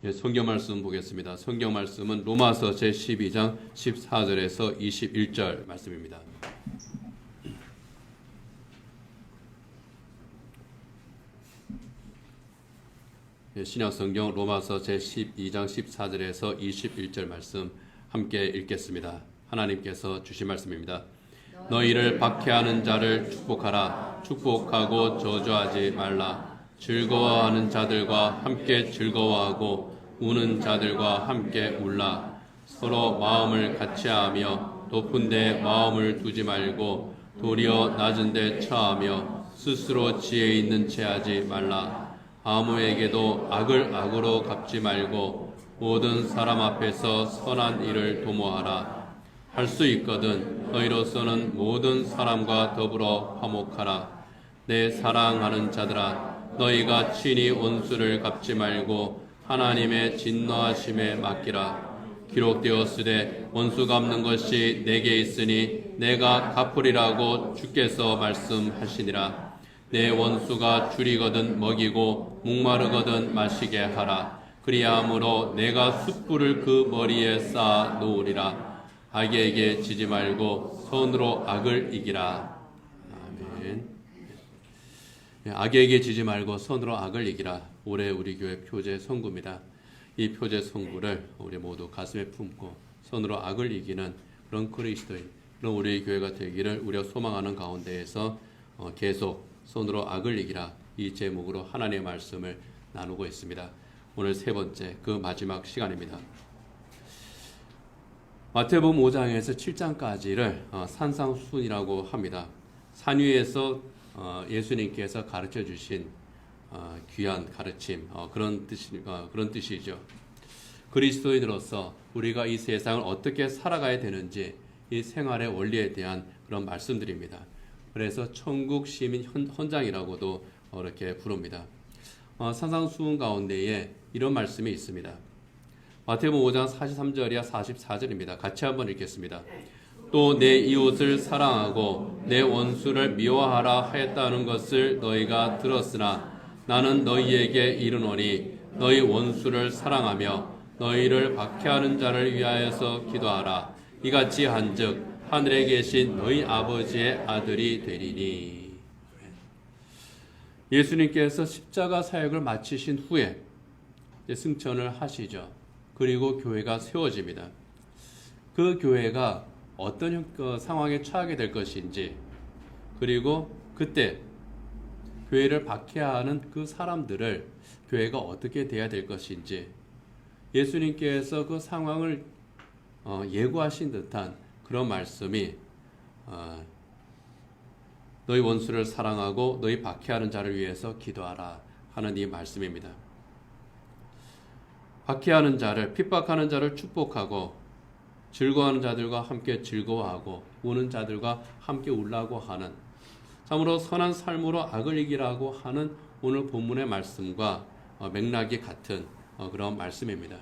예, 성경 말씀 보겠습니다. 성경 말씀은 로마서 제12장 14절에서 21절 말씀입니다. 예, 신약성경 로마서 제12장 14절에서 21절 말씀 함께 읽겠습니다. 하나님께서 주신 말씀입니다. 너희를 박해하는 자를 축복하라. 축복하고 저주하지 말라. 즐거워하는 자들과 함께 즐거워하고 우는 자들과 함께 울라. 서로 마음을 같이하며 높은 데 마음을 두지 말고 도리어 낮은 데 처하며 스스로 지혜 있는 채 하지 말라. 아무에게도 악을 악으로 갚지 말고 모든 사람 앞에서 선한 일을 도모하라. 할 수 있거든 너희로서는 모든 사람과 더불어 화목하라. 내 사랑하는 자들아, 너희가 친히 원수를 갚지 말고 하나님의 진노하심에 맡기라. 기록되었으되 원수 갚는 것이 내게 있으니 내가 갚으리라고 주께서 말씀하시니라. 내 원수가 줄이거든 먹이고 목마르거든 마시게 하라. 그리함으로 내가 숯불을 그 머리에 쌓아 놓으리라. 악에게 지지 말고 선으로 악을 이기라. 아멘. 악에게 지지 말고 선으로 악을 이기라. 올해 우리 교회 표제 선구입니다. 이 표제 선구를 우리 모두 가슴에 품고 선으로 악을 이기는 그런 그리스도인, 그런 우리 교회가 되기를 우리가 소망하는 가운데에서 계속 선으로 악을 이기라, 이 제목으로 하나님의 말씀을 나누고 있습니다. 오늘 세 번째, 그 마지막 시간입니다. 마태복음 5장에서 7장까지를 산상수훈이라고 합니다. 산 위에서 예수님께서 가르쳐 주신 귀한 가르침, 그런 뜻이죠. 그리스도인으로서 우리가 이 세상을 어떻게 살아가야 되는지, 이 생활의 원리에 대한 그런 말씀들입니다. 그래서 천국 시민 헌장이라고도 이렇게 부릅니다. 산상수훈 가운데에 이런 말씀이 있습니다. 마태복음 5장 43절이야 44절입니다. 같이 한번 읽겠습니다. 또 내 이웃을 사랑하고 내 원수를 미워하라 하였다는 것을 너희가 들었으나 나는 너희에게 이르노니 너희 원수를 사랑하며 너희를 박해하는 자를 위하여서 기도하라. 이같이 한즉 하늘에 계신 너희 아버지의 아들이 되리니. 예수님께서 십자가 사역을 마치신 후에 승천을 하시죠. 그리고 교회가 세워집니다. 그 교회가 어떤 상황에 처하게 될 것인지, 그리고 그때 교회를 박해하는 그 사람들을 교회가 어떻게 돼야 될 것인지, 예수님께서 그 상황을 예고하신 듯한 그런 말씀이 너희 원수를 사랑하고 너희 박해하는 자를 위해서 기도하라 하는 이 말씀입니다. 박해하는 자를, 핍박하는 자를 축복하고 즐거워하는 자들과 함께 즐거워하고 우는 자들과 함께 울라고 하는, 참으로 선한 삶으로 악을 이기라고 하는 오늘 본문의 말씀과 맥락이 같은 그런 말씀입니다.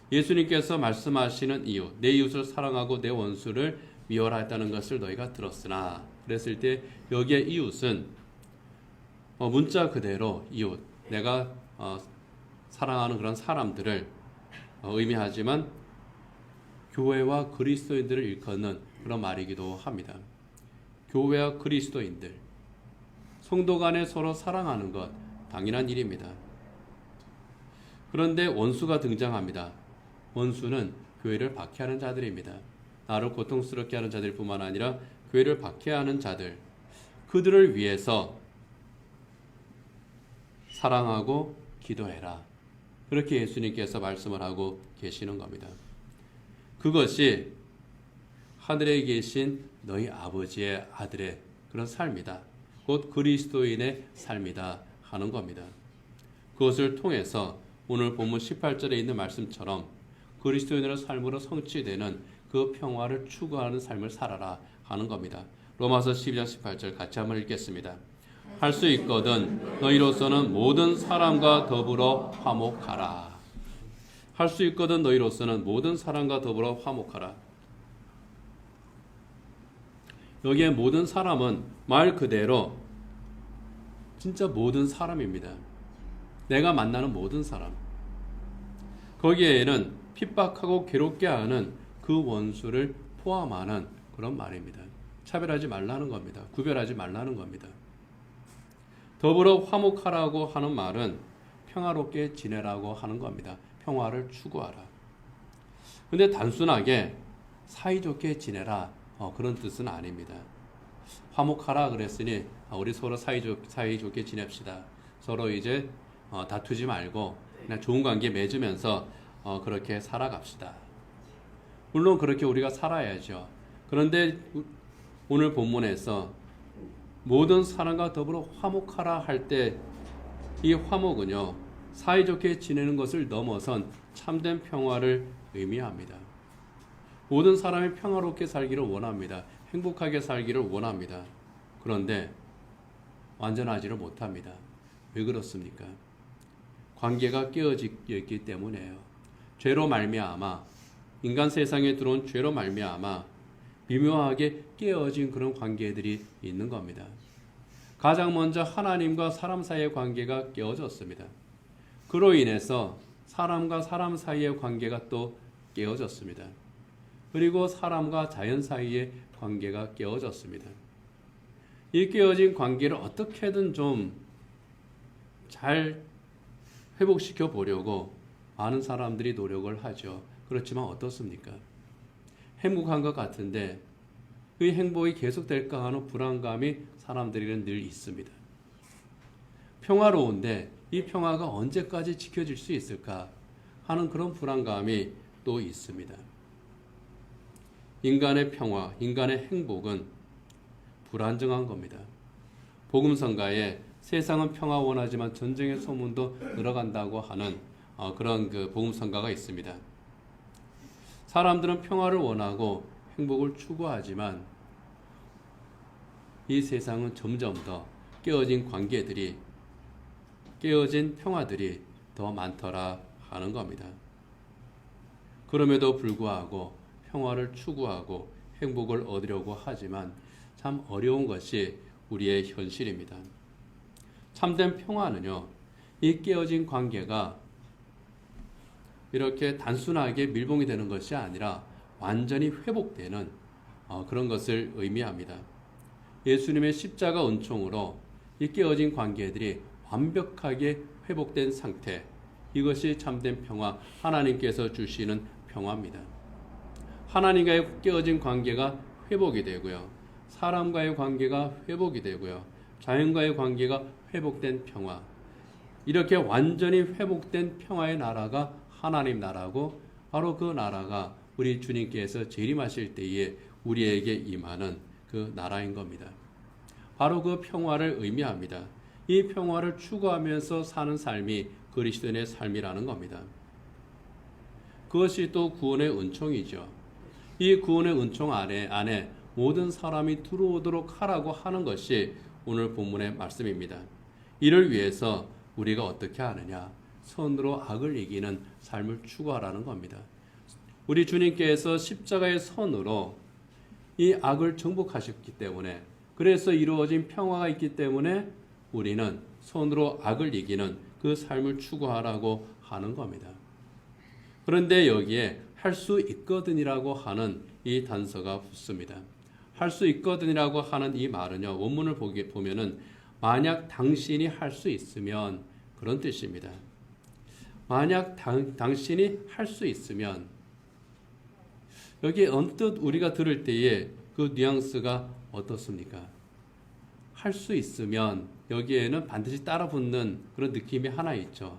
예수님께서 말씀하시는 이유, 내 이웃을 사랑하고 내 원수를 미워라 했다는 것을 너희가 들었으나, 그랬을 때 여기에 이웃은 문자 그대로 이웃, 내가 사랑하는 그런 사람들을 의미하지만 교회와 그리스도인들을 일컫는 그런 말이기도 합니다. 교회와 그리스도인들, 성도 간에 서로 사랑하는 것 당연한 일입니다. 그런데 원수가 등장합니다. 원수는 교회를 박해하는 자들입니다. 나를 고통스럽게 하는 자들뿐만 아니라 교회를 박해하는 자들, 그들을 위해서 사랑하고 기도해라. 그렇게 예수님께서 말씀을 하고 계시는 겁니다. 그것이 하늘에 계신 너희 아버지의 아들의 그런 삶이다. 곧 그리스도인의 삶이다 하는 겁니다. 그것을 통해서 오늘 본문 18절에 있는 말씀처럼 그리스도인의 삶으로 성취되는 그 평화를 추구하는 삶을 살아라 하는 겁니다. 로마서 12장 18절 같이 한번 읽겠습니다. 할 수 있거든 너희로서는 모든 사람과 더불어 화목하라. 할 수 있거든 너희로서는 모든 사람과 더불어 화목하라. 여기에 모든 사람은 말 그대로 진짜 모든 사람입니다. 내가 만나는 모든 사람. 거기에는 핍박하고 괴롭게 하는 그 원수를 포함하는 그런 말입니다. 차별하지 말라는 겁니다. 구별하지 말라는 겁니다. 더불어 화목하라고 하는 말은 평화롭게 지내라고 하는 겁니다. 평화를 추구하라. 근데 단순하게 사이좋게 지내라 그런 뜻은 아닙니다. 화목하라 그랬으니 우리 서로 사이좋게 지냅시다. 서로 이제 다투지 말고 그냥 좋은 관계 맺으면서 그렇게 살아갑시다. 물론 그렇게 우리가 살아야죠. 그런데 오늘 본문에서 모든 사람과 더불어 화목하라 할 때 이 화목은요, 사이좋게 지내는 것을 넘어선 참된 평화를 의미합니다. 모든 사람이 평화롭게 살기를 원합니다. 행복하게 살기를 원합니다. 그런데 완전하지를 못합니다. 왜 그렇습니까? 관계가 깨어져 있기 때문이에요. 죄로 말미암아, 인간 세상에 들어온 죄로 말미암아 미묘하게 깨어진 그런 관계들이 있는 겁니다. 가장 먼저 하나님과 사람 사이의 관계가 깨어졌습니다. 그로 인해서 사람과 사람 사이의 관계가 또 깨어졌습니다. 그리고 사람과 자연 사이의 관계가 깨어졌습니다. 이 깨어진 관계를 어떻게든 좀 잘 회복시켜 보려고 많은 사람들이 노력을 하죠. 그렇지만 어떻습니까? 행복한 것 같은데 그 행복이 계속될까 하는 불안감이 사람들에게는 늘 있습니다. 평화로운데 이 평화가 언제까지 지켜질 수 있을까 하는 그런 불안감이 또 있습니다. 인간의 평화, 인간의 행복은 불안정한 겁니다. 복음성가에 세상은 평화 원하지만 전쟁의 소문도 늘어간다고 하는 그런 그 복음성가가 있습니다. 사람들은 평화를 원하고 행복을 추구하지만 이 세상은 점점 더 깨어진 관계들이, 깨어진 평화들이 더 많더라 하는 겁니다. 그럼에도 불구하고 평화를 추구하고 행복을 얻으려고 하지만 참 어려운 것이 우리의 현실입니다. 참된 평화는요, 이 깨어진 관계가 이렇게 단순하게 밀봉이 되는 것이 아니라 완전히 회복되는 그런 것을 의미합니다. 예수님의 십자가 은총으로 이 깨어진 관계들이 완벽하게 회복된 상태, 이것이 참된 평화, 하나님께서 주시는 평화입니다. 하나님과의 깨어진 관계가 회복이 되고요. 사람과의 관계가 회복이 되고요. 자연과의 관계가 회복된 평화. 이렇게 완전히 회복된 평화의 나라가 하나님 나라고, 바로 그 나라가 우리 주님께서 재림하실 때에 우리에게 임하는 그 나라인 겁니다. 바로 그 평화를 의미합니다. 이 평화를 추구하면서 사는 삶이 그리스도인의 삶이라는 겁니다. 그것이 또 구원의 은총이죠. 이 구원의 은총 안에 모든 사람이 들어오도록 하라고 하는 것이 오늘 본문의 말씀입니다. 이를 위해서 우리가 어떻게 하느냐? 선으로 악을 이기는 삶을 추구하라는 겁니다. 우리 주님께서 십자가의 선으로 이 악을 정복하셨기 때문에, 그래서 이루어진 평화가 있기 때문에 우리는 선으로 악을 이기는 그 삶을 추구하라고 하는 겁니다. 그런데 여기에 할 수 있거든이라고 하는 이 단서가 붙습니다. 할 수 있거든이라고 하는 이 말은요, 원문을 보면은 만약 당신이 할 수 있으면, 그런 뜻입니다. 만약 당신이 할 수 있으면, 여기 언뜻 우리가 들을 때에 그 뉘앙스가 어떻습니까? 할 수 있으면 여기에는 반드시 따라 붙는 그런 느낌이 하나 있죠.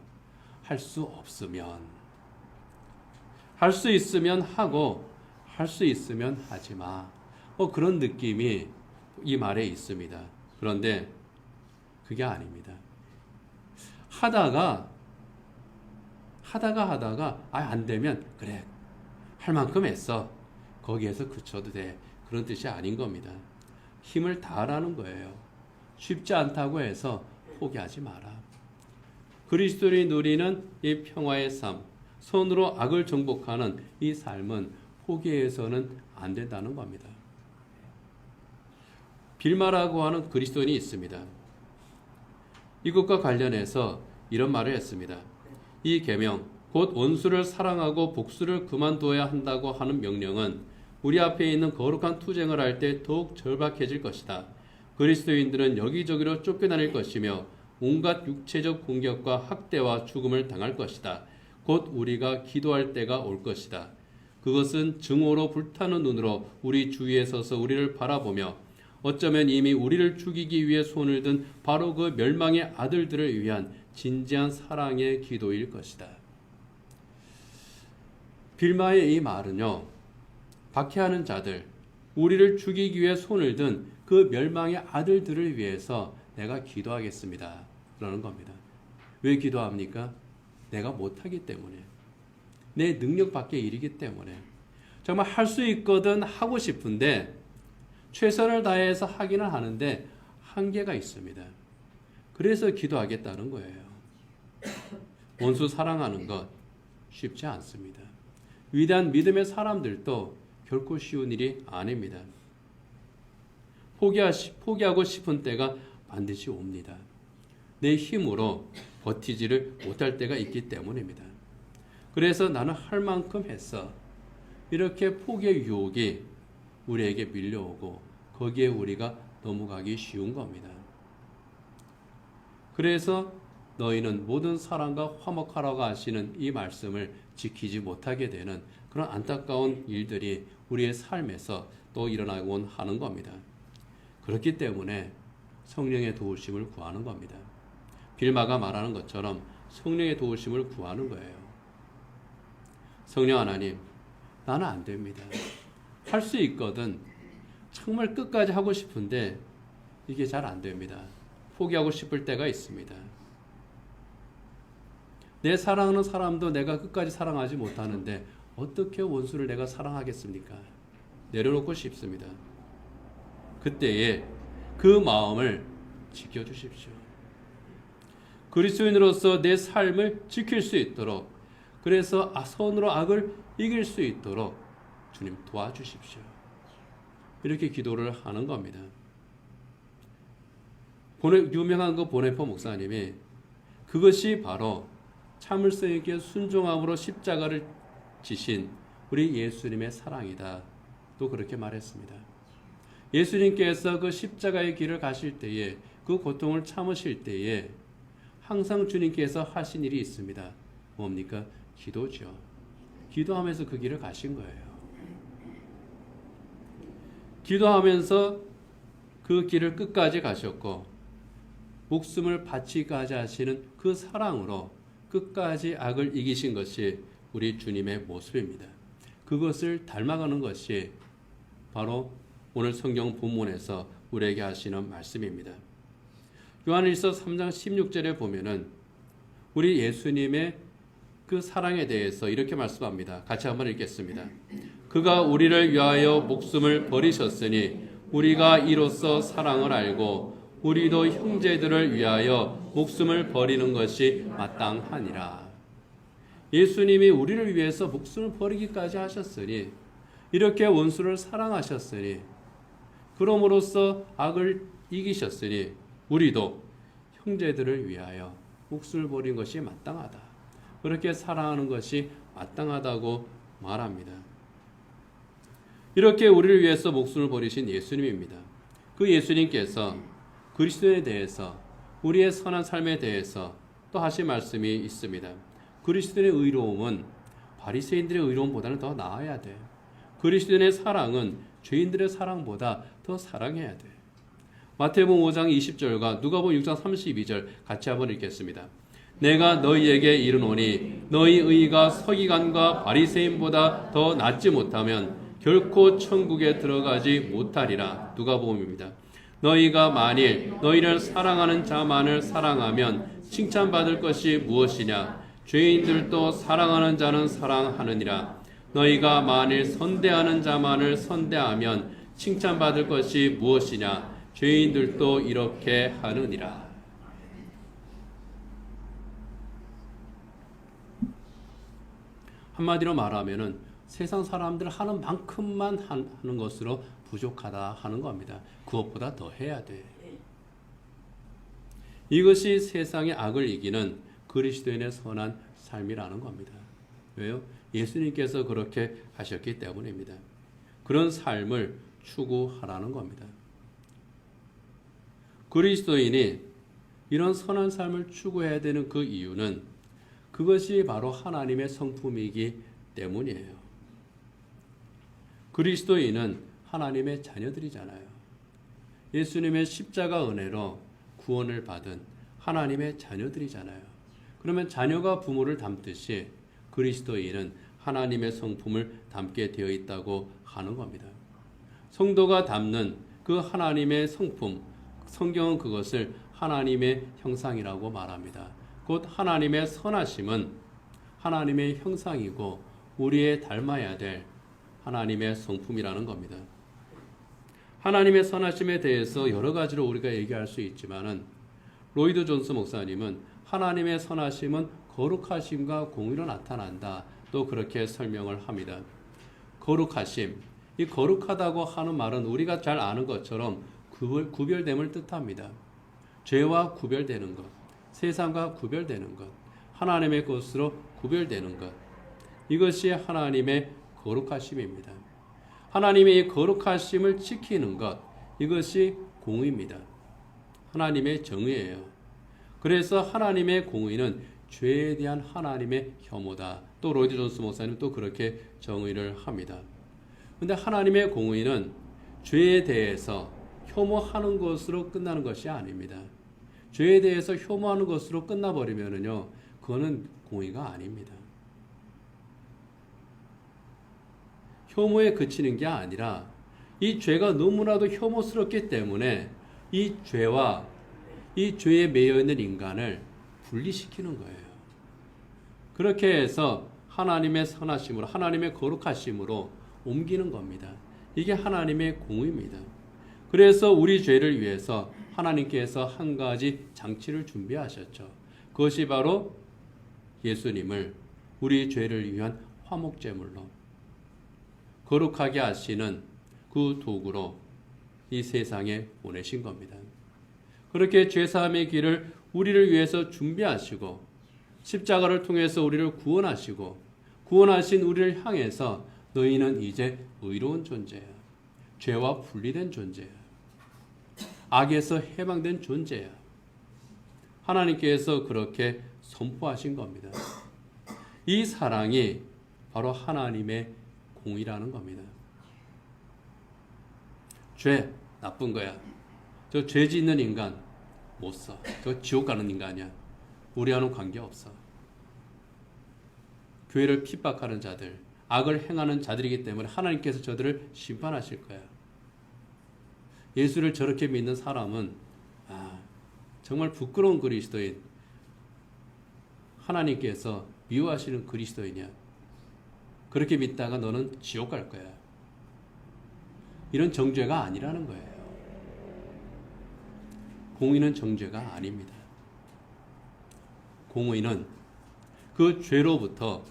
할 수 없으면, 할 수 있으면 하고 할 수 있으면 하지 마. 그런 느낌이 이 말에 있습니다. 그런데 그게 아닙니다. 하다가 안 되면 그래, 할 만큼 했어, 거기에서 그쳐도 돼, 그런 뜻이 아닌 겁니다. 힘을 다하라는 거예요. 쉽지 않다고 해서 포기하지 마라. 그리스도인이 누리는 이 평화의 삶, 손으로 악을 정복하는 이 삶은 포기해서는 안 된다는 겁니다. 빌마라고 하는 그리스도인이 있습니다. 이것과 관련해서 이런 말을 했습니다. 이 계명 곧 원수를 사랑하고 복수를 그만둬야 한다고 하는 명령은 우리 앞에 있는 거룩한 투쟁을 할 때 더욱 절박해질 것이다. 그리스도인들은 여기저기로 쫓겨다닐 것이며 온갖 육체적 공격과 학대와 죽음을 당할 것이다. 곧 우리가 기도할 때가 올 것이다. 그것은 증오로 불타는 눈으로 우리 주위에 서서 우리를 바라보며 어쩌면 이미 우리를 죽이기 위해 손을 든 바로 그 멸망의 아들들을 위한 진지한 사랑의 기도일 것이다. 빌마의 이 말은요, 박해하는 자들, 우리를 죽이기 위해 손을 든 그 멸망의 아들들을 위해서 내가 기도하겠습니다. 그러는 겁니다. 왜 기도합니까? 내가 못하기 때문에. 내 능력 밖의 일이기 때문에. 정말 할 수 있거든 하고 싶은데 최선을 다해서 하기는 하는데 한계가 있습니다. 그래서 기도하겠다는 거예요. 원수 사랑하는 것 쉽지 않습니다. 위대한 믿음의 사람들도 결코 쉬운 일이 아닙니다. 포기하고 싶은 때가 반드시 옵니다. 내 힘으로 버티지를 못할 때가 있기 때문입니다. 그래서 나는 할 만큼 했어. 이렇게 포기의 유혹이 우리에게 밀려오고 거기에 우리가 넘어가기 쉬운 겁니다. 그래서 너희는 모든 사랑과 화목하라고 하시는 이 말씀을 지키지 못하게 되는 그런 안타까운 일들이 우리의 삶에서 또 일어나곤 하는 겁니다. 그렇기 때문에 성령의 도우심을 구하는 겁니다. 빌마가 말하는 것처럼 성령의 도우심을 구하는 거예요. 성령 하나님, 나는 안 됩니다. 할 수 있거든. 정말 끝까지 하고 싶은데 이게 잘 안 됩니다. 포기하고 싶을 때가 있습니다. 내 사랑하는 사람도 내가 끝까지 사랑하지 못하는데 어떻게 원수를 내가 사랑하겠습니까? 내려놓고 싶습니다. 그때에 그 마음을 지켜주십시오. 그리스도인으로서 내 삶을 지킬 수 있도록, 그래서 선으로 악을 이길 수 있도록 주님 도와주십시오. 이렇게 기도를 하는 겁니다. 유명한 그 보네포 목사님이 그것이 바로 참을성 있게 순종함으로 십자가를 지신 우리 예수님의 사랑이다. 또 그렇게 말했습니다. 예수님께서 그 십자가의 길을 가실 때에 그 고통을 참으실 때에 항상 주님께서 하신 일이 있습니다. 뭡니까? 기도죠. 기도하면서 그 길을 가신 거예요. 기도하면서 그 길을 끝까지 가셨고 목숨을 바치까지 하시는 그 사랑으로 끝까지 악을 이기신 것이 우리 주님의 모습입니다. 그것을 닮아가는 것이 바로 오늘 성경 본문에서 우리에게 하시는 말씀입니다. 요한일서 3장 16절에 보면은 우리 예수님의 그 사랑에 대해서 이렇게 말씀합니다. 같이 한번 읽겠습니다. 그가 우리를 위하여 목숨을 버리셨으니 우리가 이로써 사랑을 알고 우리도 형제들을 위하여 목숨을 버리는 것이 마땅하니라. 예수님이 우리를 위해서 목숨을 버리기까지 하셨으니 이렇게 원수를 사랑하셨으니 그럼으로써 악을 이기셨으니 우리도 형제들을 위하여 목숨을 버린 것이 마땅하다. 그렇게 사랑하는 것이 마땅하다고 말합니다. 이렇게 우리를 위해서 목숨을 버리신 예수님입니다. 그 예수님께서 그리스도에 대해서 우리의 선한 삶에 대해서 또 하신 말씀이 있습니다. 그리스도의 의로움은 바리새인들의 의로움보다는 더 나아야 돼. 그리스도의 사랑은 죄인들의 사랑보다 더 사랑해야 돼. 마태복음 5장 20절과 누가복음 6장 32절 같이 한번 읽겠습니다. 내가 너희에게 이르노니 너희 의가 서기관과 바리새인보다 더 낫지 못하면 결코 천국에 들어가지 못하리라. 누가복음입니다. 너희가 만일 너희를 사랑하는 자만을 사랑하면 칭찬받을 것이 무엇이냐? 죄인들도 사랑하는 자는 사랑하느니라. 너희가 만일 선대하는 자만을 선대하면 칭찬받을 것이 무엇이냐? 죄인들도 이렇게 하느니라. 한마디로 말하면은 세상 사람들 하는 만큼만 하는 것으로 부족하다 하는 겁니다. 그것보다 더 해야 돼. 이것이 세상의 악을 이기는 그리스도인의 선한 삶이라는 겁니다. 왜요? 예수님께서 그렇게 하셨기 때문입니다. 그런 삶을 추구하라는 겁니다. 그리스도인이 이런 선한 삶을 추구해야 되는 그 이유는 그것이 바로 하나님의 성품이기 때문이에요. 그리스도인은 하나님의 자녀들이잖아요. 예수님의 십자가 은혜로 구원을 받은 하나님의 자녀들이잖아요. 그러면 자녀가 부모를 닮듯이 그리스도인은 하나님의 성품을 닮게 되어 있다고 하는 겁니다. 성도가 닮는 그 하나님의 성품, 성경은 그것을 하나님의 형상이라고 말합니다. 곧 하나님의 선하심은 하나님의 형상이고 우리의 닮아야 될 하나님의 성품이라는 겁니다. 하나님의 선하심에 대해서 여러 가지로 우리가 얘기할 수 있지만은 로이드 존스 목사님은 하나님의 선하심은 거룩하심과 공의로 나타난다. 또 그렇게 설명을 합니다. 거룩하심, 이 거룩하다고 하는 말은 우리가 잘 아는 것처럼 구별됨을 뜻합니다. 죄와 구별되는 것, 세상과 구별되는 것, 하나님의 것으로 구별되는 것, 이것이 하나님의 거룩하심입니다. 하나님의 이 거룩하심을 지키는 것, 이것이 공의입니다. 하나님의 정의예요. 그래서 하나님의 공의는 죄에 대한 하나님의 혐오다. 또 로이드 존스 목사님 또 그렇게 정의를 합니다. 그런데 하나님의 공의는 죄에 대해서 혐오하는 것으로 끝나는 것이 아닙니다. 죄에 대해서 혐오하는 것으로 끝나버리면요, 그거는 공의가 아닙니다. 혐오에 그치는 게 아니라 이 죄가 너무나도 혐오스럽기 때문에 이 죄와 이 죄에 매여 있는 인간을 분리시키는 거예요. 그렇게 해서 하나님의 선하심으로, 하나님의 거룩하심으로 옮기는 겁니다. 이게 하나님의 공의입니다. 그래서 우리 죄를 위해서 하나님께서 한 가지 장치를 준비하셨죠. 그것이 바로 예수님을 우리 죄를 위한 화목제물로 거룩하게 하시는 그 도구로 이 세상에 보내신 겁니다. 그렇게 죄사함의 길을 우리를 위해서 준비하시고 십자가를 통해서 우리를 구원하시고 구원하신 우리를 향해서 너희는 이제 의로운 존재야. 죄와 분리된 존재야. 악에서 해방된 존재야. 하나님께서 그렇게 선포하신 겁니다. 이 사랑이 바로 하나님의 공의라는 겁니다. 죄, 나쁜 거야. 저 죄 짓는 인간 못 써. 저 지옥 가는 인간이야. 우리와는 관계없어. 교회를 핍박하는 자들, 악을 행하는 자들이기 때문에 하나님께서 저들을 심판하실 거야. 예수를 저렇게 믿는 사람은 정말 부끄러운 그리스도인, 하나님께서 미워하시는 그리스도인이야. 그렇게 믿다가 너는 지옥 갈 거야. 이런 정죄가 아니라는 거예요. 공의는 정죄가 아닙니다. 공의는 그 죄로부터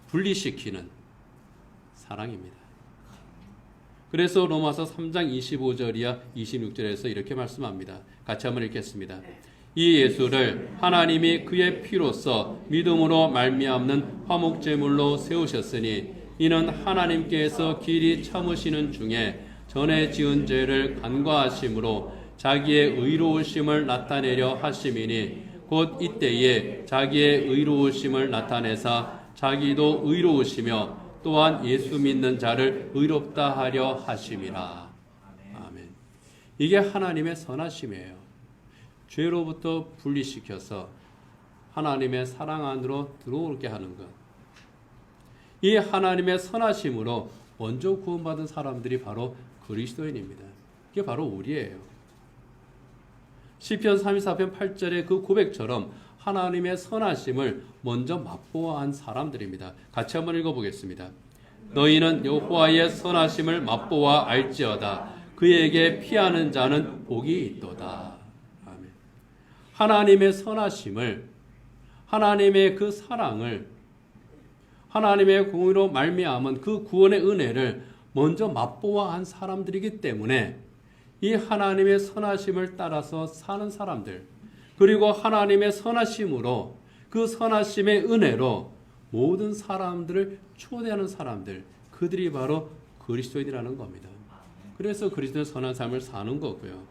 분리시키는 사랑입니다. 그래서 로마서 3장 25절 이하 26절에서 이렇게 말씀합니다. 같이 한번 읽겠습니다. 이 예수를 하나님이 그의 피로써 믿음으로 말미암는 화목제물로 세우셨으니 이는 하나님께서 길이 참으시는 중에 전에 지은 죄를 간과하심으로 자기의 의로우심을 나타내려 하심이니 곧 이때에 자기의 의로우심을 나타내사 자기도 의로우시며 또한 예수 믿는 자를 의롭다 하려 하심이라. 아멘. 이게 하나님의 선하심이에요. 죄로부터 분리시켜서 하나님의 사랑 안으로 들어오게 하는 것. 이 하나님의 선하심으로 먼저 구원받은 사람들이 바로 그리스도인입니다. 이게 바로 우리예요. 시편 34편 8절의 그 고백처럼 하나님의 선하심을 먼저 맛보아한 사람들입니다. 같이 한번 읽어보겠습니다. 너희는 여호와의 선하심을 맛보아 알지어다. 그에게 피하는 자는 복이 있도다. 아멘. 하나님의 선하심을, 하나님의 그 사랑을, 하나님의 공의로 말미암은 그 구원의 은혜를 먼저 맛보아한 사람들이기 때문에 이 하나님의 선하심을 따라서 사는 사람들, 그리고 하나님의 선하심으로 그 선하심의 은혜로 모든 사람들을 초대하는 사람들, 그들이 바로 그리스도인이라는 겁니다. 그래서 그리스도의 선한 삶을 사는 거고요.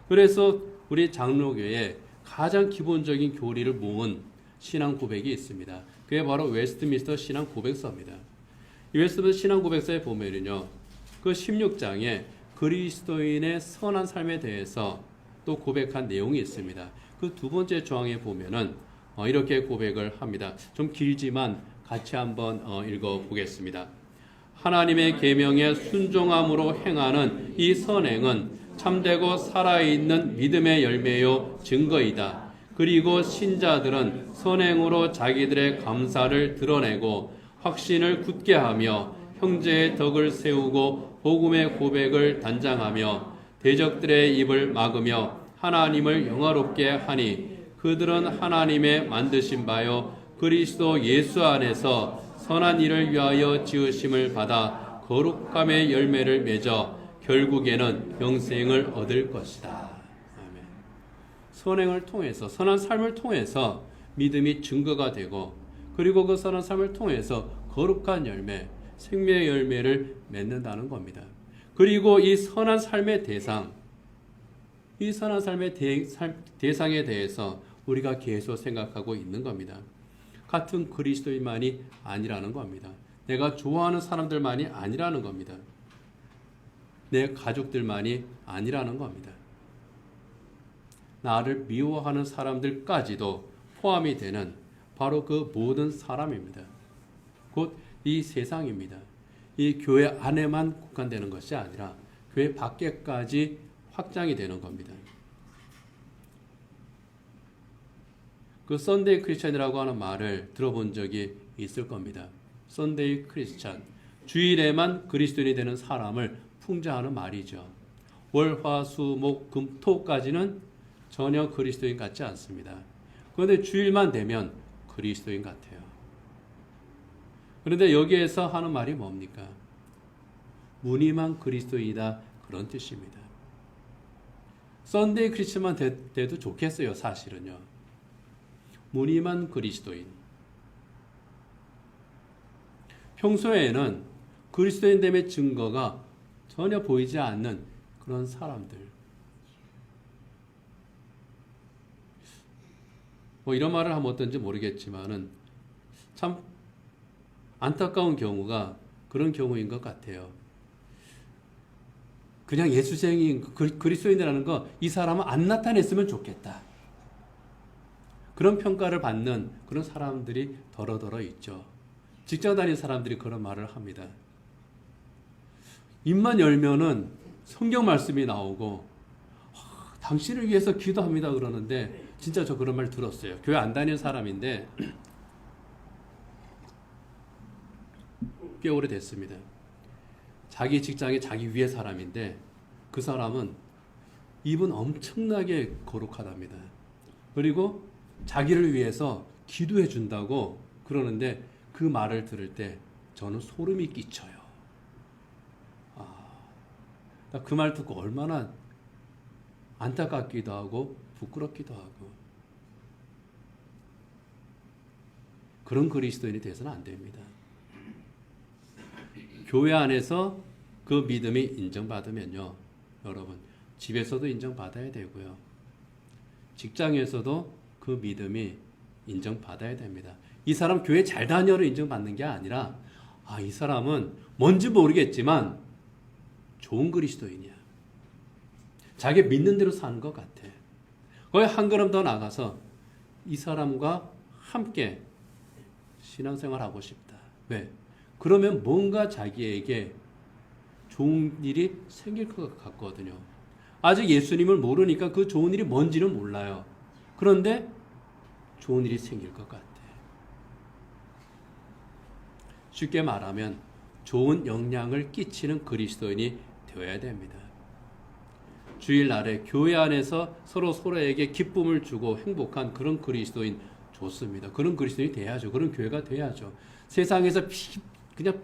그래서 우리 장로교에 가장 기본적인 교리를 모은 신앙 고백이 있습니다. 그게 바로 웨스트민스터 신앙 고백서입니다. 이 웨스트민스터 신앙 고백서에 보면은요, 그 16장에 그리스도인의 선한 삶에 대해서 또 고백한 내용이 있습니다. 그 두 번째 조항에 보면은 이렇게 고백을 합니다. 좀 길지만 같이 한번 읽어보겠습니다. 하나님의 계명에 순종함으로 행하는 이 선행은 참되고 살아있는 믿음의 열매요 증거이다. 그리고 신자들은 선행으로 자기들의 감사를 드러내고 확신을 굳게 하며 형제의 덕을 세우고 복음의 고백을 단장하며 대적들의 입을 막으며 하나님을 영화롭게 하니 그들은 하나님의 만드신 바요 그리스도 예수 안에서 선한 일을 위하여 지으심을 받아 거룩함의 열매를 맺어 결국에는 영생을 얻을 것이다. 아멘. 선행을 통해서, 선한 삶을 통해서 믿음이 증거가 되고, 그리고 그 선한 삶을 통해서 거룩한 열매, 생명의 열매를 맺는다는 겁니다. 그리고 이 선한 삶의 대상, 이 선한 삶의 대상에 대해서 우리가 계속 생각하고 있는 겁니다. 같은 그리스도인만이 아니라는 겁니다. 내가 좋아하는 사람들만이 아니라는 겁니다. 내 가족들만이 아니라는 겁니다. 나를 미워하는 사람들까지도 포함이 되는 바로 그 모든 사람입니다. 곧 이 세상입니다. 이 교회 안에만 국한되는 것이 아니라 교회 밖에까지 확장이 되는 겁니다. 그 썬데이 크리스찬이라고 하는 말을 들어본 적이 있을 겁니다. 썬데이 크리스찬, 주일에만 그리스도인이 되는 사람을 풍자하는 말이죠. 월, 화, 수, 목, 금, 토까지는 전혀 그리스도인 같지 않습니다. 그런데 주일만 되면 그리스도인 같아요. 그런데 여기에서 하는 말이 뭡니까? 무늬만 그리스도이다, 그런 뜻입니다. 썬데이 크리스찬만 돼도 좋겠어요, 사실은요. 무늬만 그리스도인. 평소에는 그리스도인됨의 증거가 전혀 보이지 않는 그런 사람들. 이런 말을 하면 어떤지 모르겠지만은 참 안타까운 경우가 그런 경우인 것 같아요. 그냥 예수쟁이인 그리스도인이라는 거, 이 사람은 안 나타냈으면 좋겠다. 그런 평가를 받는 그런 사람들이 더러더러 있죠. 직장 다니는 사람들이 그런 말을 합니다. 입만 열면은 성경 말씀이 나오고 당신을 위해서 기도합니다 그러는데, 진짜 저 그런 말 들었어요. 교회 안 다니는 사람인데 꽤 오래됐습니다. 자기 직장에 자기 위에 사람인데 그 사람은 입은 엄청나게 거룩하답니다. 그리고 자기를 위해서 기도해 준다고 그러는데 그 말을 들을 때 저는 소름이 끼쳐요. 그 말 듣고 얼마나 안타깝기도 하고 부끄럽기도 하고. 그런 그리스도인이 돼서는 안 됩니다. 교회 안에서 그 믿음이 인정받으면요, 여러분, 집에서도 인정받아야 되고요, 직장에서도 그 믿음이 인정받아야 됩니다. 이 사람 교회 잘 다녀로 인정받는 게 아니라, 이 사람은 뭔지 모르겠지만 좋은 그리스도인이야. 자기 믿는 대로 사는 것 같아. 거의 한 걸음 더 나가서 이 사람과 함께 신앙생활 하고 싶다. 왜? 그러면 뭔가 자기에게 좋은 일이 생길 것 같거든요. 아직 예수님을 모르니까 그 좋은 일이 뭔지는 몰라요. 그런데 좋은 일이 생길 것 같아. 쉽게 말하면 좋은 영향을 끼치는 그리스도인이 되어야 됩니다. 주일날에 교회 안에서 서로에게 기쁨을 주고 행복한 그런 그리스도인 좋습니다. 그런 그리스도인이 돼야죠. 그런 교회가 돼야죠. 세상에서 그냥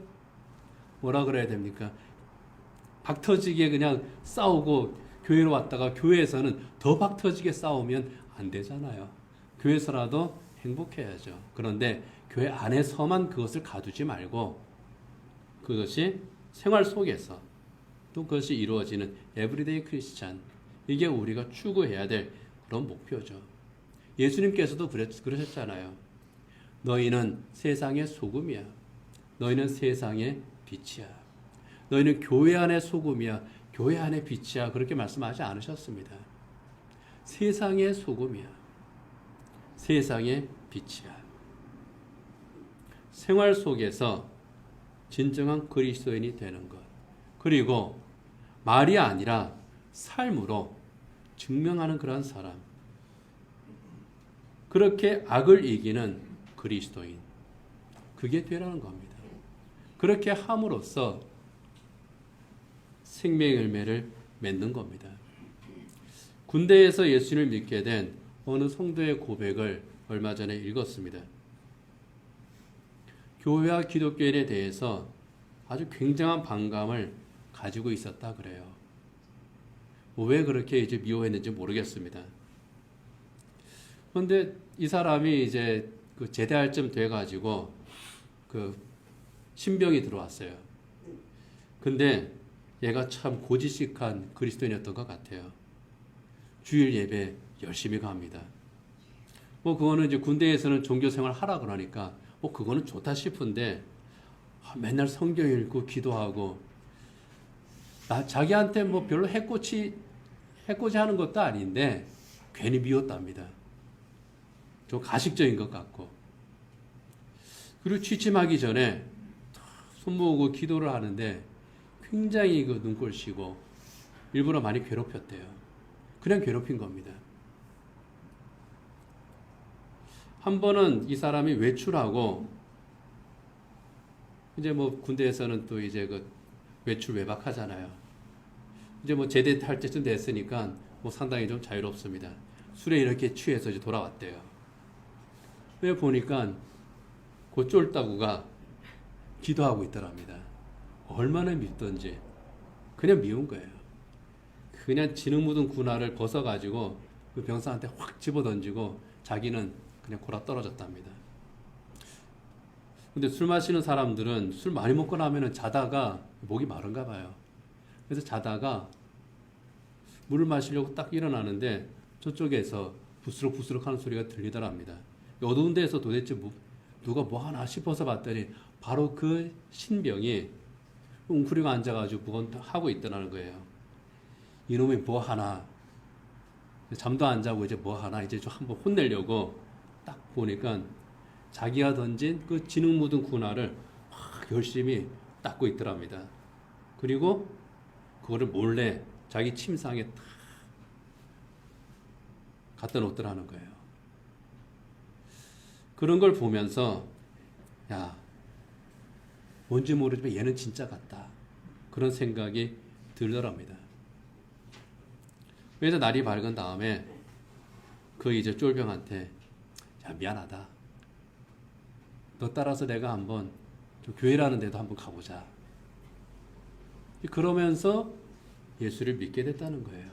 뭐라 그래야 됩니까? 박터지게 그냥 싸우고 교회로 왔다가 교회에서는 더 박터지게 싸우면 안 되잖아요. 교회에서라도 행복해야죠. 그런데 교회 안에서만 그것을 가두지 말고 그것이 생활 속에서 또 그것이 이루어지는 에브리데이 크리스찬, 이게 우리가 추구해야 될 그런 목표죠. 예수님께서도 그러셨잖아요. 너희는 세상의 소금이야. 너희는 세상의 빛이야. 너희는 교회 안의 소금이야. 교회 안의 빛이야. 그렇게 말씀하지 않으셨습니다. 세상의 소금이야. 세상의 빛이야. 생활 속에서 진정한 그리스도인이 되는 것. 그리고 말이 아니라 삶으로 증명하는 그런 사람. 그렇게 악을 이기는 그리스도인. 그게 되라는 겁니다. 그렇게 함으로써 생명의 열매를 맺는 겁니다. 군대에서 예수님을 믿게 된 어느 성도의 고백을 얼마 전에 읽었습니다. 교회와 기독교인에 대해서 아주 굉장한 반감을 가지고 있었다 그래요. 왜 그렇게 이제 미워했는지 모르겠습니다. 그런데 이 사람이 이제 그 제대할 쯤 돼가지고 그 신병이 들어왔어요. 근데 얘가 참 고지식한 그리스도인이었던 것 같아요. 주일 예배 열심히 갑니다. 뭐 그거는 이제 군대에서는 종교 생활 하라 그러니까 뭐 그거는 좋다 싶은데 맨날 성경 읽고 기도하고 자기한테 뭐 별로 해코지 하는 것도 아닌데 괜히 미웠답니다. 좀 가식적인 것 같고. 그리고 취침하기 전에 손 모으고 기도를 하는데 굉장히 그 눈꼴시고 일부러 많이 괴롭혔대요. 그냥 괴롭힌 겁니다. 한 번은 이 사람이 외출하고 이제 뭐 군대에서는 또 이제 그 외출 외박 하잖아요. 이제 뭐 제대할 때쯤 됐으니까 뭐 상당히 좀 자유롭습니다. 술에 이렇게 취해서 이제 돌아왔대요. 왜 보니까 그 쫄따구가 기도하고 있더랍니다. 얼마나 밉던지 그냥 미운 거예요. 그냥 진흙 묻은 군화를 벗어가지고 그 병사한테 확 집어던지고 자기는 그냥 골아 떨어졌답니다. 근데 술 마시는 사람들은 술 많이 먹고 나면은 자다가 목이 마른가 봐요. 그래서 자다가 물을 마시려고 딱 일어나는데 저쪽에서 부스럭부스럭 하는 소리가 들리더랍니다. 어두운 데에서 도대체 누가 뭐 하나 싶어서 봤더니 바로 그 신병이 웅크리고 앉아가지고 그건 하고 있더라는 거예요. 이놈이 뭐 하나, 잠도 안 자고 이제 뭐 하나, 이제 좀 한번 혼내려고 딱 보니까 자기가 던진 그 진흙 묻은 군화를 막 열심히 닦고 있더랍니다. 그리고 그거를 몰래 자기 침상에 탁 갖다 놓더라는 거예요. 그런 걸 보면서 야, 뭔지 모르지만 얘는 진짜 같다. 그런 생각이 들더랍니다. 그래서 날이 밝은 다음에 그 이제 쫄병한테 야, 미안하다. 너 따라서 내가 한번 좀 교회라는 데도 한번 가보자. 그러면서 예수를 믿게 됐다는 거예요.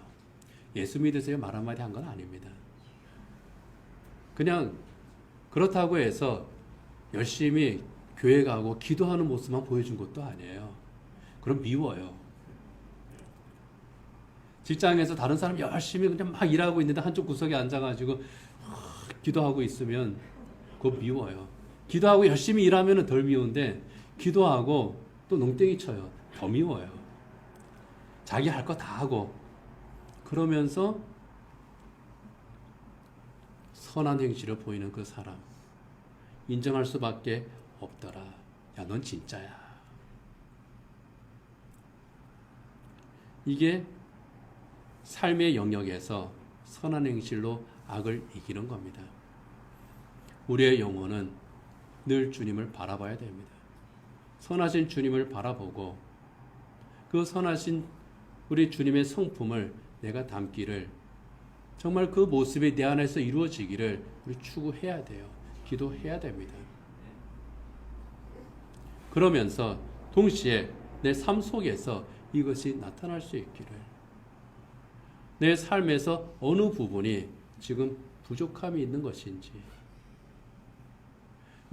예수 믿으세요 말 한마디 한 건 아닙니다. 그냥 그렇다고 해서 열심히 교회 가고 기도하는 모습만 보여준 것도 아니에요. 그럼 미워요. 직장에서 다른 사람 열심히 그냥 막 일하고 있는데 한쪽 구석에 앉아가지고 기도하고 있으면 그거 미워요. 기도하고 열심히 일하면 덜 미운데 기도하고 또 농땡이 쳐요. 더 미워요. 자기 할 거 다 하고 그러면서 선한 행실을 보이는 그 사람 인정할 수밖에 없더라. 야, 넌 진짜야. 이게 삶의 영역에서 선한 행실로 악을 이기는 겁니다. 우리의 영혼은 늘 주님을 바라봐야 됩니다. 선하신 주님을 바라보고 그 선하신 우리 주님의 성품을 내가 담기를 정말 그 모습이 내 안에서 이루어지기를 우리 추구해야 돼요. 기도해야 됩니다. 그러면서 동시에 내 삶 속에서 이것이 나타날 수 있기를 내 삶에서 어느 부분이 지금 부족함이 있는 것인지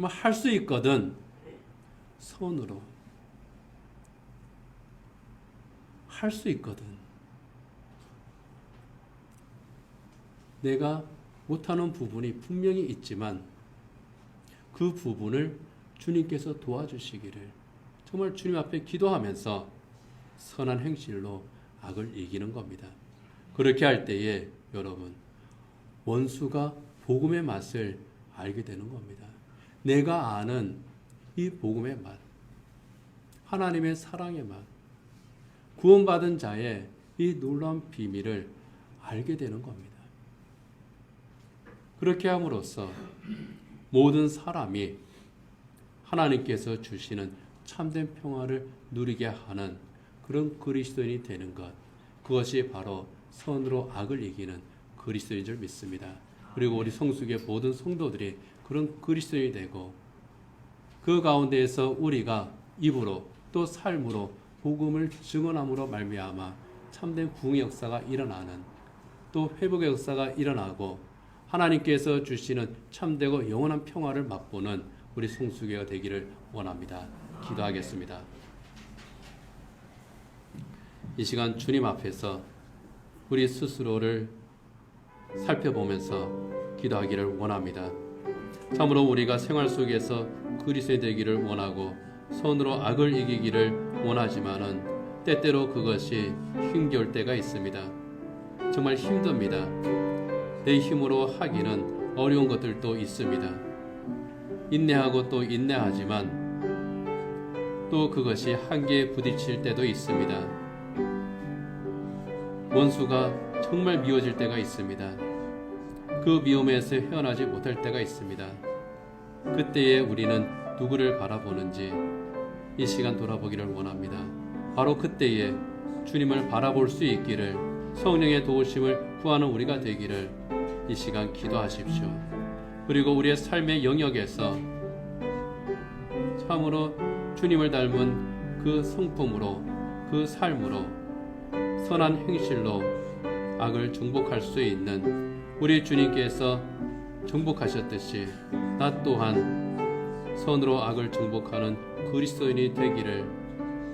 할 수 있거든. 선으로 할 수 있거든. 내가 못하는 부분이 분명히 있지만 그 부분을 주님께서 도와주시기를 정말 주님 앞에 기도하면서 선한 행실로 악을 이기는 겁니다. 그렇게 할 때에 여러분 원수가 복음의 맛을 알게 되는 겁니다. 내가 아는 이 복음의 맛, 하나님의 사랑의 맛, 구원받은 자의 이 놀라운 비밀을 알게 되는 겁니다. 그렇게 함으로써 모든 사람이 하나님께서 주시는 참된 평화를 누리게 하는 그런 그리스도인이 되는 것, 그것이 바로 선으로 악을 이기는 그리스도인 줄 믿습니다. 그리고 우리 성숙의 모든 성도들이 그런 그리스도인이 되고 그 가운데에서 우리가 입으로 또 삶으로 복음을 증언함으로 말미암아 참된 부흥의 역사가 일어나는 또 회복의 역사가 일어나고 하나님께서 주시는 참되고 영원한 평화를 맛보는 우리 성수교가 되기를 원합니다. 기도하겠습니다. 이 시간 주님 앞에서 우리 스스로를 살펴보면서 기도하기를 원합니다. 참으로 우리가 생활 속에서 그리스도인이 되기를 원하고 선으로 악을 이기기를 원하지만은 때때로 그것이 힘겨울 때가 있습니다. 정말 힘듭니다. 내 힘으로 하기는 어려운 것들도 있습니다. 인내하고 또 인내하지만 또 그것이 한계에 부딪힐 때도 있습니다. 원수가 정말 미워질 때가 있습니다. 그 미움에서 헤어나지 못할 때가 있습니다. 그때에 우리는 누구를 바라보는지 이 시간 돌아보기를 원합니다. 바로 그때에 주님을 바라볼 수 있기를 성령의 도우심을 구하는 우리가 되기를 이 시간 기도하십시오. 그리고 우리의 삶의 영역에서 참으로 주님을 닮은 그 성품으로 그 삶으로 선한 행실로 악을 정복할 수 있는 우리 주님께서 정복하셨듯이 나 또한 선으로 악을 정복하는 그리스도인이 되기를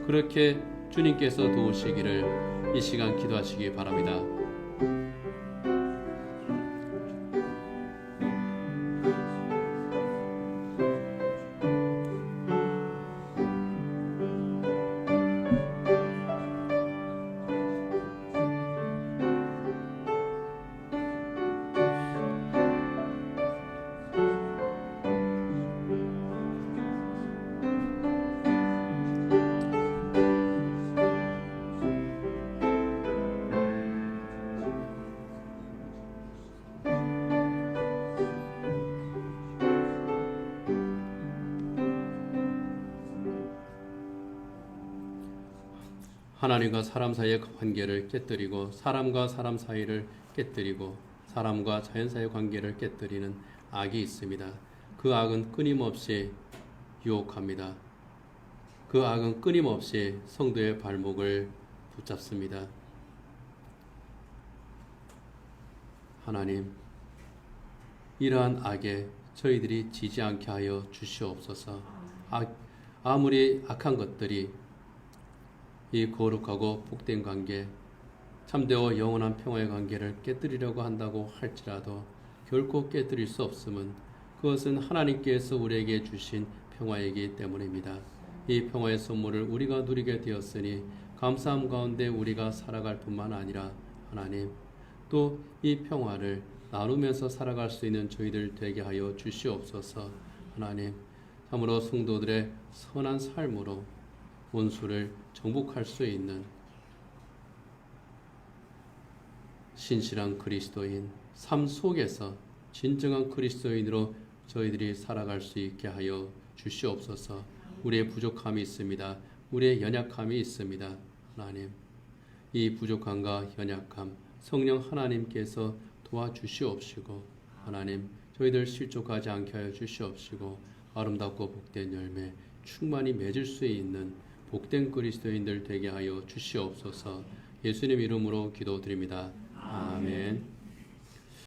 그렇게 주님께서 도우시기를 이 시간 기도하시기 바랍니다. 하나님과 사람 사이의 관계를 깨뜨리고 사람과 사람 사이를 깨뜨리고 사람과 자연 사이의 관계를 깨뜨리는 악이 있습니다. 그 악은 끊임없이 유혹합니다. 그 악은 끊임없이 성도의 발목을 붙잡습니다. 하나님, 이러한 악에 저희들이 지지 않게 하여 주시옵소서. 아무리 악한 것들이 이 거룩하고 복된 관계, 참되고 영원한 평화의 관계를 깨뜨리려고 한다고 할지라도 결코 깨뜨릴 수 없음은 그것은 하나님께서 우리에게 주신 평화이기 때문입니다. 이 평화의 선물을 우리가 누리게 되었으니 감사함 가운데 우리가 살아갈 뿐만 아니라 하나님 또 이 평화를 나누면서 살아갈 수 있는 저희들 되게 하여 주시옵소서. 하나님 참으로 성도들의 선한 삶으로 원수를 정복할 수 있는 신실한 그리스도인, 삶 속에서 진정한 그리스도인으로 저희들이 살아갈 수 있게 하여 주시옵소서. 우리의 부족함이 있습니다. 우리의 연약함이 있습니다. 하나님, 이 부족함과 연약함 성령 하나님께서 도와주시옵시고 하나님, 저희들 실족하지 않게 하여 주시옵시고 아름답고 복된 열매 충만히 맺을 수 있는 복된 그리스도인들 되게 하여 주시옵소서. 예수님 이름으로 기도드립니다. 아멘.